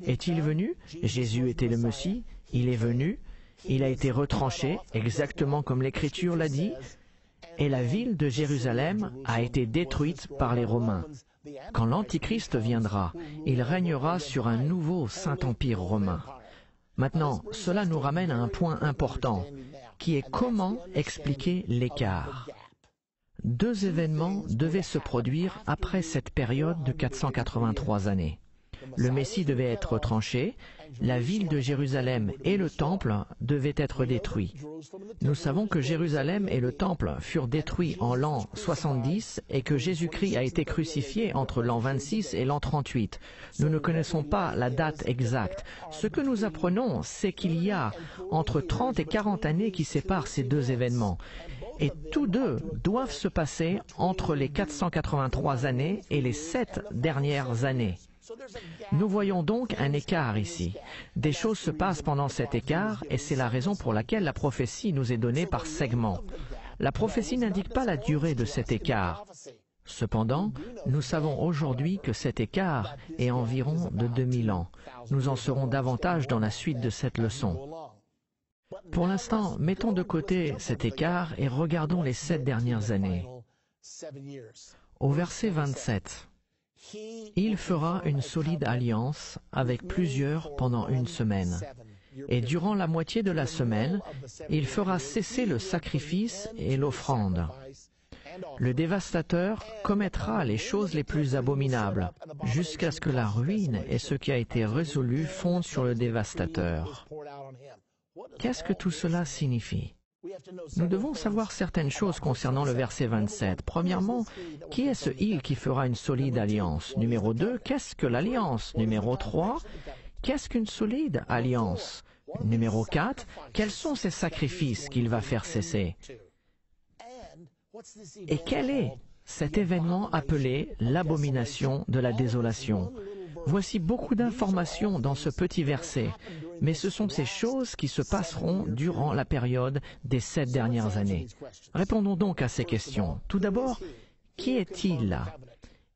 Est-il venu? Jésus était le Messie, il est venu, il a été retranché, exactement comme l'Écriture l'a dit, et la ville de Jérusalem a été détruite par les Romains. Quand l'Antichrist viendra, il régnera sur un nouveau Saint-Empire romain. Maintenant, cela nous ramène à un point important, qui est comment expliquer l'écart. 2 événements devaient se produire après cette période de 483 années. Le Messie devait être retranché, la ville de Jérusalem et le temple devaient être détruits. Nous savons que Jérusalem et le temple furent détruits en l'an 70 et que Jésus-Christ a été crucifié entre l'an 26 et l'an 38. Nous ne connaissons pas la date exacte. Ce que nous apprenons, c'est qu'il y a entre 30 et 40 années qui séparent ces 2 événements. Et tous 2 doivent se passer entre les 483 années et les 7 dernières années. Nous voyons donc un écart ici. Des choses se passent pendant cet écart et c'est la raison pour laquelle la prophétie nous est donnée par segments. La prophétie n'indique pas la durée de cet écart. Cependant, nous savons aujourd'hui que cet écart est environ de 2000 ans. Nous en saurons davantage dans la suite de cette leçon. Pour l'instant, mettons de côté cet écart et regardons les 7 dernières années. Au verset 27, « Il fera une solide alliance avec plusieurs pendant 1 semaine. et durant la moitié de la semaine, il fera cesser le sacrifice et l'offrande. Le dévastateur commettra les choses les plus abominables, jusqu'à ce que la ruine et ce qui a été résolu fondent sur le dévastateur. Qu'est-ce que tout cela signifie? Nous devons savoir certaines choses concernant le verset 27. Premièrement, qui est ce « il » qui fera une solide alliance? Numéro 2, qu'est-ce que l'alliance? Numéro 3, qu'est-ce qu'une solide alliance? Numéro 4, quels sont ces sacrifices qu'il va faire cesser? Et quel est cet événement appelé l'abomination de la désolation? Voici beaucoup d'informations dans ce petit verset, mais ce sont ces choses qui se passeront durant la période des 7 dernières années. Répondons donc à ces questions. Tout d'abord, qui est-il?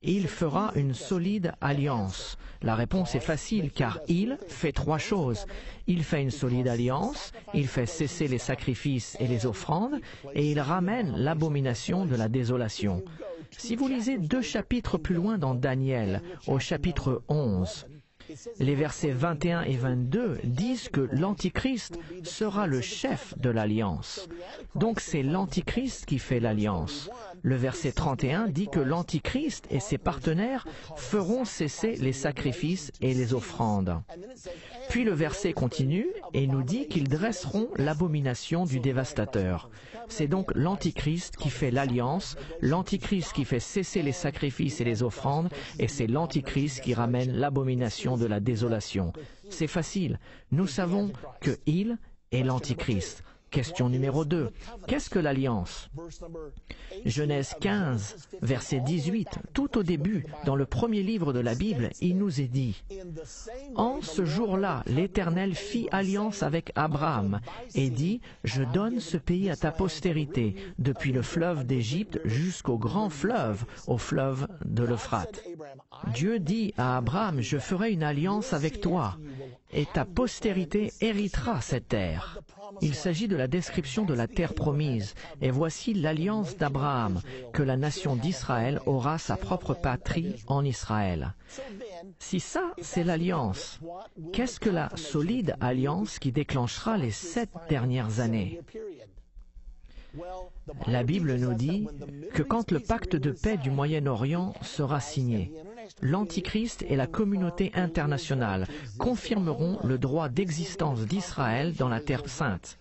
Il fera une solide alliance. La réponse est facile, car il fait 3 choses. Il fait une solide alliance, il fait cesser les sacrifices et les offrandes, et il ramène l'abomination de la désolation. Si vous lisez 2 chapitres plus loin dans Daniel, au chapitre 11, les versets 21 et 22 disent que l'Antichrist sera le chef de l'alliance. Donc c'est l'Antichrist qui fait l'alliance. Le verset 31 dit que l'Antichrist et ses partenaires feront cesser les sacrifices et les offrandes. Puis le verset continue et nous dit qu'ils dresseront l'abomination du dévastateur. C'est donc l'Antichrist qui fait l'alliance, l'Antichrist qui fait cesser les sacrifices et les offrandes, et c'est l'Antichrist qui ramène l'abomination de la désolation. C'est facile. Nous savons que il est l'Antichrist. Question numéro 2. Qu'est-ce que l'alliance? Genèse 15, verset 18, tout au début, dans le premier livre de la Bible, il nous est dit « En ce jour-là, l'Éternel fit alliance avec Abraham et dit « Je donne ce pays à ta postérité, depuis le fleuve d'Égypte jusqu'au grand fleuve, au fleuve de l'Euphrate. » Dieu dit à Abraham « Je ferai une alliance avec toi, et ta postérité héritera cette terre. » Il s'agit de la description de la terre promise, et voici l'alliance d'Abraham, que la nation d'Israël aura sa propre patrie en Israël. Si ça, c'est l'alliance, qu'est-ce que la solide alliance qui déclenchera les 7 dernières années? La Bible nous dit que quand le pacte de paix du Moyen-Orient sera signé, l'Antichrist et la communauté internationale confirmeront le droit d'existence d'Israël dans la Terre sainte.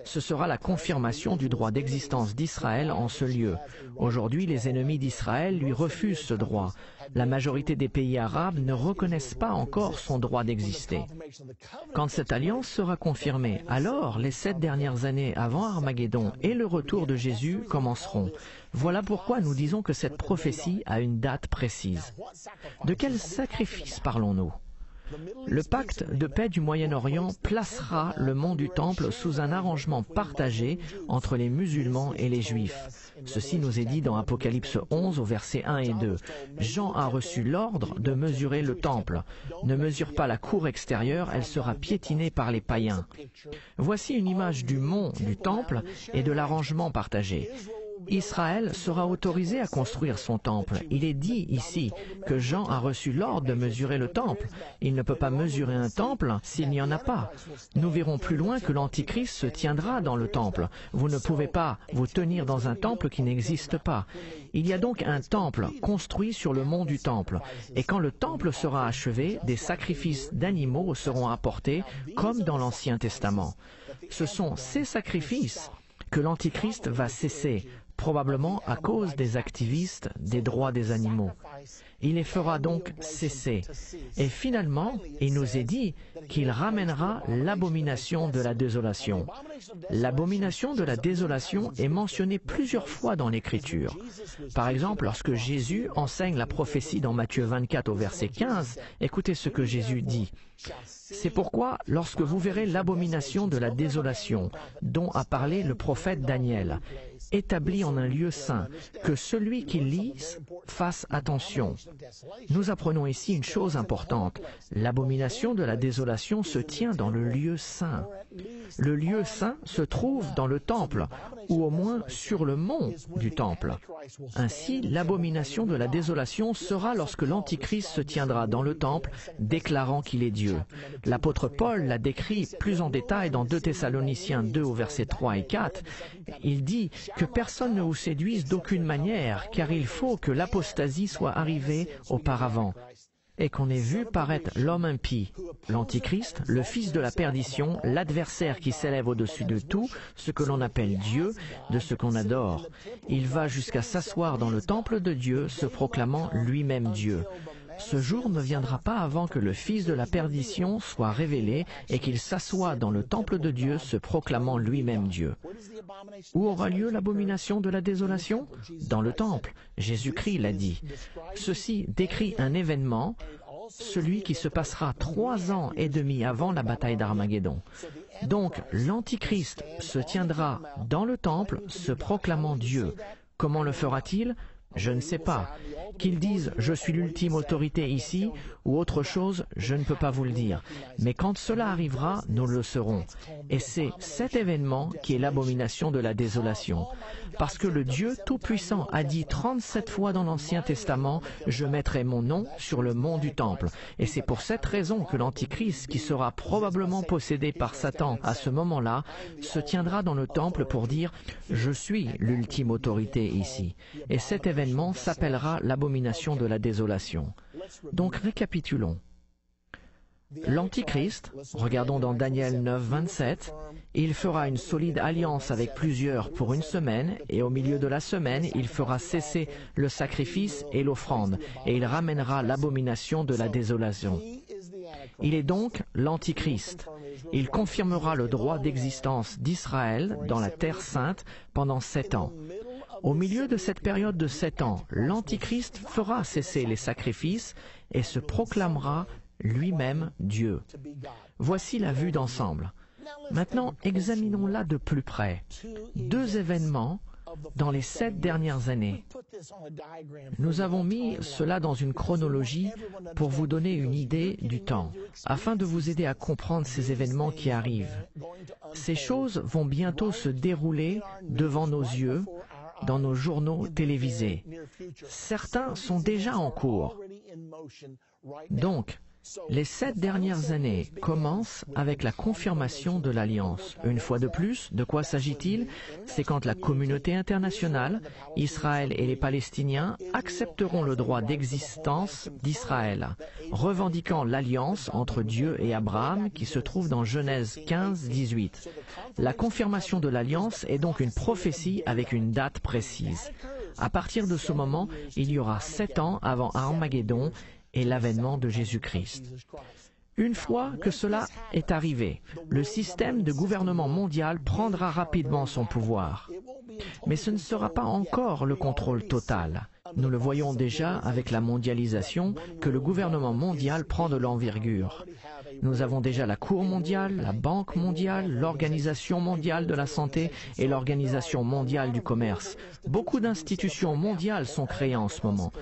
Ce sera la confirmation du droit d'existence d'Israël en ce lieu. Aujourd'hui, les ennemis d'Israël lui refusent ce droit. La majorité des pays arabes ne reconnaissent pas encore son droit d'exister. Quand cette alliance sera confirmée, alors les 7 dernières années avant Armageddon et le retour de Jésus commenceront. Voilà pourquoi nous disons que cette prophétie a une date précise. De quel sacrifice parlons-nous? Le pacte de paix du Moyen-Orient placera le mont du Temple sous un arrangement partagé entre les musulmans et les Juifs. Ceci nous est dit dans Apocalypse 11 au verset 1 et 2. Jean a reçu l'ordre de mesurer le Temple. Ne mesure pas la cour extérieure, elle sera piétinée par les païens. Voici une image du mont du Temple et de l'arrangement partagé. Israël sera autorisé à construire son temple. Il est dit ici que Jean a reçu l'ordre de mesurer le temple. Il ne peut pas mesurer un temple s'il n'y en a pas. Nous verrons plus loin que l'Antichrist se tiendra dans le temple. Vous ne pouvez pas vous tenir dans un temple qui n'existe pas. Il y a donc un temple construit sur le mont du temple. Et quand le temple sera achevé, des sacrifices d'animaux seront apportés comme dans l'Ancien Testament. Ce sont ces sacrifices que l'Antichrist va cesser, probablement à cause des activistes des droits des animaux. Il les fera donc cesser. Et finalement, il nous est dit qu'il ramènera l'abomination de la désolation. L'abomination de la désolation est mentionnée plusieurs fois dans l'Écriture. Par exemple, lorsque Jésus enseigne la prophétie dans Matthieu 24 au verset 15, écoutez ce que Jésus dit. C'est pourquoi, lorsque vous verrez l'abomination de la désolation, dont a parlé le prophète Daniel, établi en un lieu saint, que celui qui lit fasse attention. Nous apprenons ici une chose importante. L'abomination de la désolation se tient dans le lieu saint. Le lieu saint se trouve dans le temple, ou au moins sur le mont du temple. Ainsi, l'abomination de la désolation sera lorsque l'Antichrist se tiendra dans le temple, déclarant qu'il est Dieu. L'apôtre Paul l'a décrit plus en détail dans 2 Thessaloniciens 2 au verset 3 et 4. Il dit que personne ne vous séduise d'aucune manière, car il faut que l'apostasie soit arrivée auparavant, et qu'on ait vu paraître l'homme impie, l'Antichrist, le fils de la perdition, l'adversaire qui s'élève au-dessus de tout, ce que l'on appelle Dieu, de ce qu'on adore. Il va jusqu'à s'asseoir dans le temple de Dieu, se proclamant lui-même Dieu. Ce jour ne viendra pas avant que le fils de la perdition soit révélé et qu'il s'assoie dans le temple de Dieu, se proclamant lui-même Dieu. Où aura lieu l'abomination de la désolation? Dans le temple. Jésus-Christ l'a dit. Ceci décrit un événement, celui qui se passera 3 ans et demi avant la bataille d'Armageddon. Donc, l'Antichrist se tiendra dans le temple, se proclamant Dieu. Comment le fera-t-il? Je ne sais pas. Qu'ils disent « je suis l'ultime autorité ici » ou autre chose, je ne peux pas vous le dire. Mais quand cela arrivera, nous le saurons. Et c'est cet événement qui est l'abomination de la désolation. Parce que le Dieu Tout-Puissant a dit 37 fois dans l'Ancien Testament « je mettrai mon nom sur le mont du Temple ». Et c'est pour cette raison que l'Antichrist, qui sera probablement possédé par Satan à ce moment-là, se tiendra dans le Temple pour dire « je suis l'ultime autorité ici ». Et cet événement s'appellera l'abomination de la désolation. Donc récapitulons. L'Antichrist, regardons dans Daniel 9, 27, il fera une solide alliance avec plusieurs pour une semaine, et au milieu de la semaine, il fera cesser le sacrifice et l'offrande, et il ramènera l'abomination de la désolation. Il est donc l'Antichrist. Il confirmera le droit d'existence d'Israël dans la Terre Sainte pendant 7 ans. Au milieu de cette période de 7 ans, l'Antichrist fera cesser les sacrifices et se proclamera lui-même Dieu. Voici la vue d'ensemble. Maintenant, examinons-la de plus près. 2 événements dans les 7 dernières années. Nous avons mis cela dans une chronologie pour vous donner une idée du temps, afin de vous aider à comprendre ces événements qui arrivent. Ces choses vont bientôt se dérouler devant nos yeux, dans nos journaux télévisés. Certains sont déjà en cours. Donc, les 7 dernières années commencent avec la confirmation de l'Alliance. Une fois de plus, de quoi s'agit-il? C'est quand la communauté internationale, Israël et les Palestiniens, accepteront le droit d'existence d'Israël, revendiquant l'alliance entre Dieu et Abraham qui se trouve dans Genèse 15, 18. La confirmation de l'Alliance est donc une prophétie avec une date précise. À partir de ce moment, il y aura 7 ans avant Armageddon et l'avènement de Jésus-Christ. Une fois que cela est arrivé, le système de gouvernement mondial prendra rapidement son pouvoir. Mais ce ne sera pas encore le contrôle total. Nous le voyons déjà avec la mondialisation, que le gouvernement mondial prend de l'envergure. Nous avons déjà la Cour mondiale, la Banque mondiale, l'Organisation mondiale de la santé et l'Organisation mondiale du commerce. Beaucoup d'institutions mondiales sont créées en ce moment.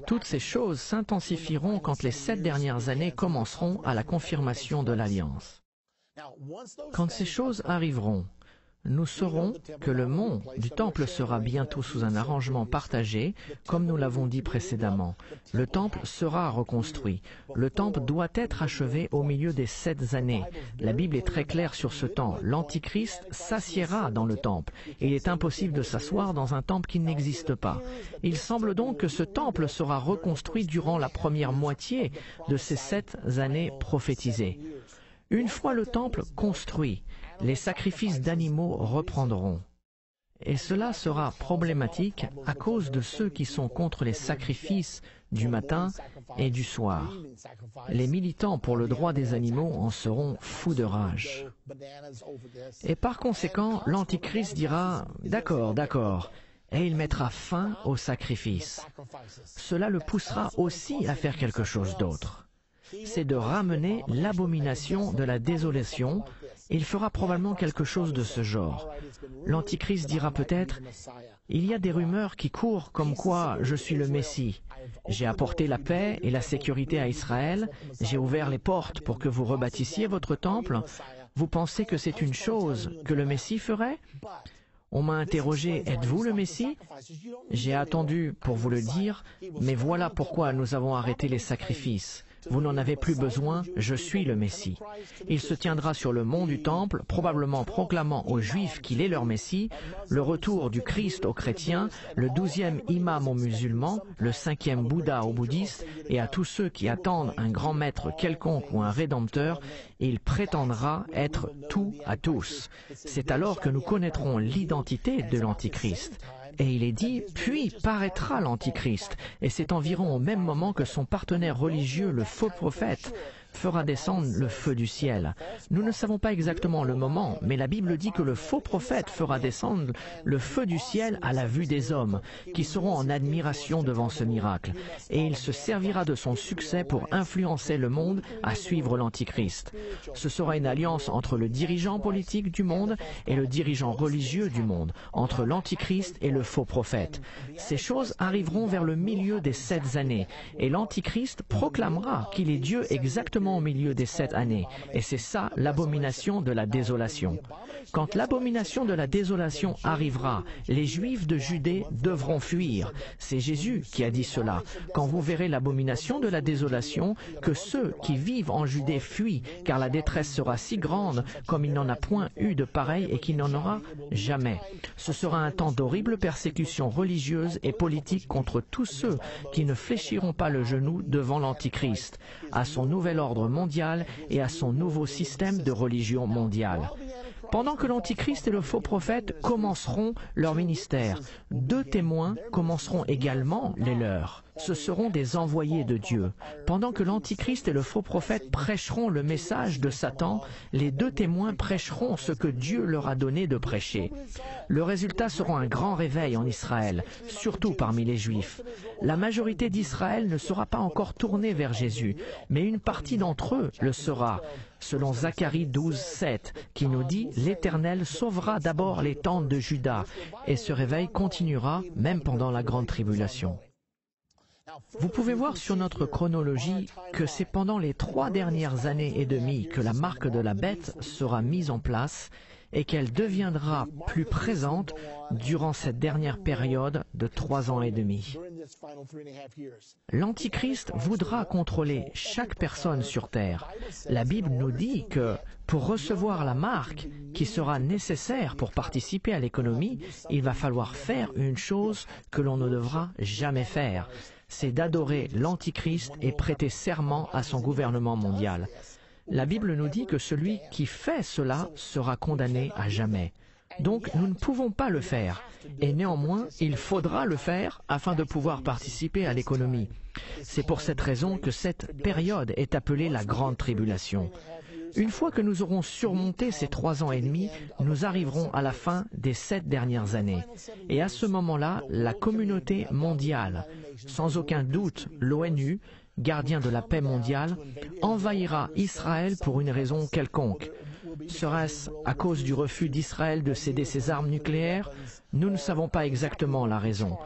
Toutes ces choses s'intensifieront quand les 7 dernières années commenceront à la confirmation de l'Alliance. Quand ces choses arriveront, nous saurons que le mont du Temple sera bientôt sous un arrangement partagé, comme nous l'avons dit précédemment. Le Temple sera reconstruit. Le Temple doit être achevé au milieu des 7 années. La Bible est très claire sur ce temps. L'Antichrist s'assiera dans le Temple. Il est impossible de s'asseoir dans un Temple qui n'existe pas. Il semble donc que ce Temple sera reconstruit durant la première moitié de ces 7 années prophétisées. Une fois le Temple construit, les sacrifices d'animaux reprendront. Et cela sera problématique à cause de ceux qui sont contre les sacrifices du matin et du soir. Les militants pour le droit des animaux en seront fous de rage. Et par conséquent, l'Antichrist dira « D'accord, d'accord », et il mettra fin aux sacrifices. Cela le poussera aussi à faire quelque chose d'autre. C'est de ramener l'abomination de la désolation Il fera probablement quelque chose de ce genre. L'Antichrist dira peut-être, « Il y a des rumeurs qui courent comme quoi je suis le Messie. J'ai apporté la paix et la sécurité à Israël, j'ai ouvert les portes pour que vous rebâtissiez votre temple. Vous pensez que c'est une chose que le Messie ferait ? On m'a interrogé, êtes-vous le Messie ? J'ai attendu pour vous le dire, mais voilà pourquoi nous avons arrêté les sacrifices. Vous n'en avez plus besoin, je suis le Messie. Il se tiendra sur le mont du Temple, probablement proclamant aux Juifs qu'il est leur Messie, le retour du Christ aux chrétiens, le 12e imam aux musulmans, le 5e Bouddha aux bouddhistes, et à tous ceux qui attendent un grand maître quelconque ou un rédempteur, il prétendra être tout à tous. C'est alors que nous connaîtrons l'identité de l'Antichrist. Et il est dit, puis paraîtra l'Antichrist, et c'est environ au même moment que son partenaire religieux, le faux prophète, fera descendre le feu du ciel. Nous ne savons pas exactement le moment, mais la Bible dit que le faux prophète fera descendre le feu du ciel à la vue des hommes, qui seront en admiration devant ce miracle. Et il se servira de son succès pour influencer le monde à suivre l'Antichrist. Ce sera une alliance entre le dirigeant politique du monde et le dirigeant religieux du monde, entre l'Antichrist et le faux prophète. Ces choses arriveront vers le milieu des 7 années, et l'Antichrist proclamera qu'il est Dieu exactement au milieu des 7 années. Et c'est ça l'abomination de la désolation. Quand l'abomination de la désolation arrivera, les Juifs de Judée devront fuir. C'est Jésus qui a dit cela. Quand vous verrez l'abomination de la désolation, que ceux qui vivent en Judée fuient, car la détresse sera si grande comme il n'en a point eu de pareil et qu'il n'en aura jamais. Ce sera un temps d'horrible persécution religieuse et politique contre tous ceux qui ne fléchiront pas le genou devant l'Antichrist, à son nouvel ordre mondial et à son nouveau système de religion mondiale. Pendant que l'Antichrist et le faux prophète commenceront leur ministère, 2 témoins commenceront également les leurs. Ce seront des envoyés de Dieu. Pendant que l'Antichrist et le faux prophète prêcheront le message de Satan, les 2 témoins prêcheront ce que Dieu leur a donné de prêcher. Le résultat sera un grand réveil en Israël, surtout parmi les Juifs. La majorité d'Israël ne sera pas encore tournée vers Jésus, mais une partie d'entre eux le sera. Selon Zacharie 12:7, qui nous dit « L'Éternel sauvera d'abord les tentes de Juda » et ce réveil continuera même pendant la grande tribulation. Vous pouvez voir sur notre chronologie que c'est pendant les 3 dernières années et demie que la marque de la bête sera mise en place et qu'elle deviendra plus présente durant cette dernière période de 3 ans et demi. L'Antichrist voudra contrôler chaque personne sur Terre. La Bible nous dit que pour recevoir la marque qui sera nécessaire pour participer à l'économie, il va falloir faire une chose que l'on ne devra jamais faire. C'est d'adorer l'Antichrist et prêter serment à son gouvernement mondial. La Bible nous dit que celui qui fait cela sera condamné à jamais. Donc nous ne pouvons pas le faire. Et néanmoins, il faudra le faire afin de pouvoir participer à l'économie. C'est pour cette raison que cette période est appelée la Grande Tribulation. Une fois que nous aurons surmonté ces 3 ans et demi, nous arriverons à la fin des 7 dernières années. Et à ce moment-là, la communauté mondiale, sans aucun doute l'ONU, gardien de la paix mondiale, envahira Israël pour une raison quelconque. Serait-ce à cause du refus d'Israël de céder ses armes nucléaires? Nous ne savons pas exactement la raison.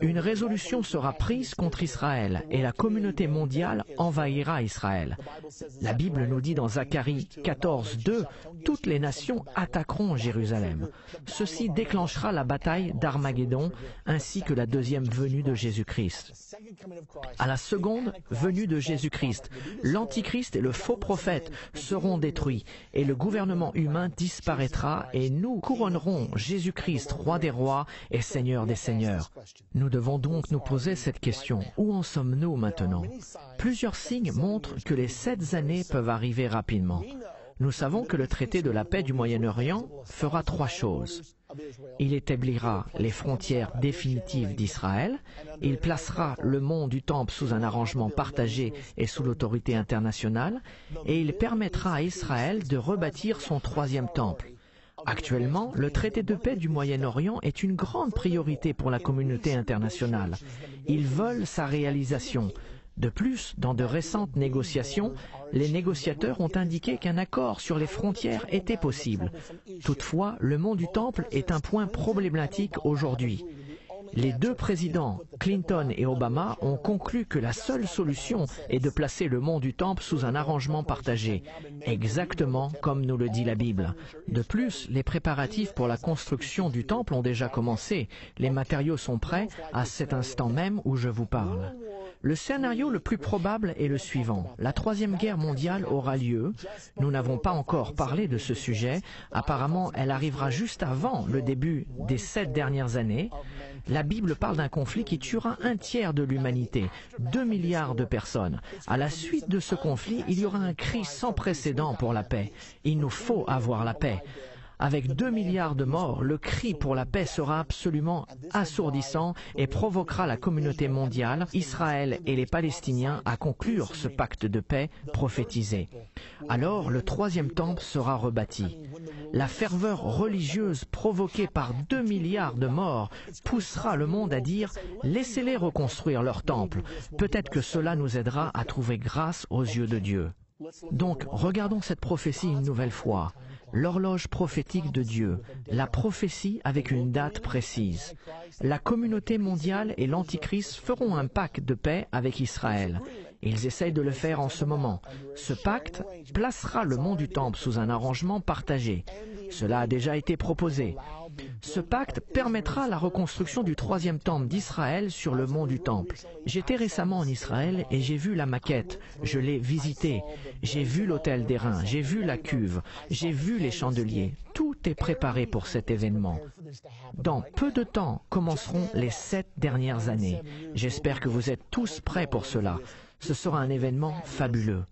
Une résolution sera prise contre Israël et la communauté mondiale envahira Israël. La Bible nous dit dans Zacharie 14:2, « Toutes les nations attaqueront Jérusalem. Ceci déclenchera la bataille d'Armageddon ainsi que la deuxième venue de Jésus-Christ. » À la seconde venue de Jésus-Christ, l'Antichrist et le faux prophète seront détruits et le gouvernement humain disparaîtra et nous couronnerons Jésus-Christ, roi des rois et seigneur des seigneurs. Nous devons donc nous poser cette question. Où en sommes-nous maintenant? Plusieurs signes montrent que les 7 années peuvent arriver rapidement. Nous savons que le traité de la paix du Moyen-Orient fera 3 choses. Il établira les frontières définitives d'Israël, il placera le mont du Temple sous un arrangement partagé et sous l'autorité internationale, et il permettra à Israël de rebâtir son 3e temple. Actuellement, le traité de paix du Moyen-Orient est une grande priorité pour la communauté internationale. Ils veulent sa réalisation. De plus, dans de récentes négociations, les négociateurs ont indiqué qu'un accord sur les frontières était possible. Toutefois, le mont du Temple est un point problématique aujourd'hui. Les deux présidents, Clinton et Obama, ont conclu que la seule solution est de placer le mont du Temple sous un arrangement partagé, exactement comme nous le dit la Bible. De plus, les préparatifs pour la construction du Temple ont déjà commencé. Les matériaux sont prêts à cet instant même où je vous parle. Le scénario le plus probable est le suivant. La Troisième Guerre mondiale aura lieu. Nous n'avons pas encore parlé de ce sujet. Apparemment, elle arrivera juste avant le début des 7 dernières années. La Bible parle d'un conflit qui tuera un tiers de l'humanité, 2 milliards de personnes. À la suite de ce conflit, il y aura un cri sans précédent pour la paix. Il nous faut avoir la paix. Avec 2 milliards de morts, le cri pour la paix sera absolument assourdissant et provoquera la communauté mondiale, Israël et les Palestiniens à conclure ce pacte de paix prophétisé. Alors, le troisième temple sera rebâti. La ferveur religieuse provoquée par 2 milliards de morts poussera le monde à dire « Laissez-les reconstruire leur temple. Peut-être que cela nous aidera à trouver grâce aux yeux de Dieu. » Donc, regardons cette prophétie une nouvelle fois. L'horloge prophétique de Dieu, la prophétie avec une date précise. La communauté mondiale et l'Antichrist feront un pacte de paix avec Israël. Ils essayent de le faire en ce moment. Ce pacte placera le mont du Temple sous un arrangement partagé. Cela a déjà été proposé. Ce pacte permettra la reconstruction du troisième temple d'Israël sur le mont du Temple. J'étais récemment en Israël et j'ai vu la maquette, je l'ai visitée, j'ai vu l'autel d'airain, j'ai vu la cuve, j'ai vu les chandeliers. Tout est préparé pour cet événement. Dans peu de temps commenceront les 7 dernières années. J'espère que vous êtes tous prêts pour cela. Ce sera un événement fabuleux.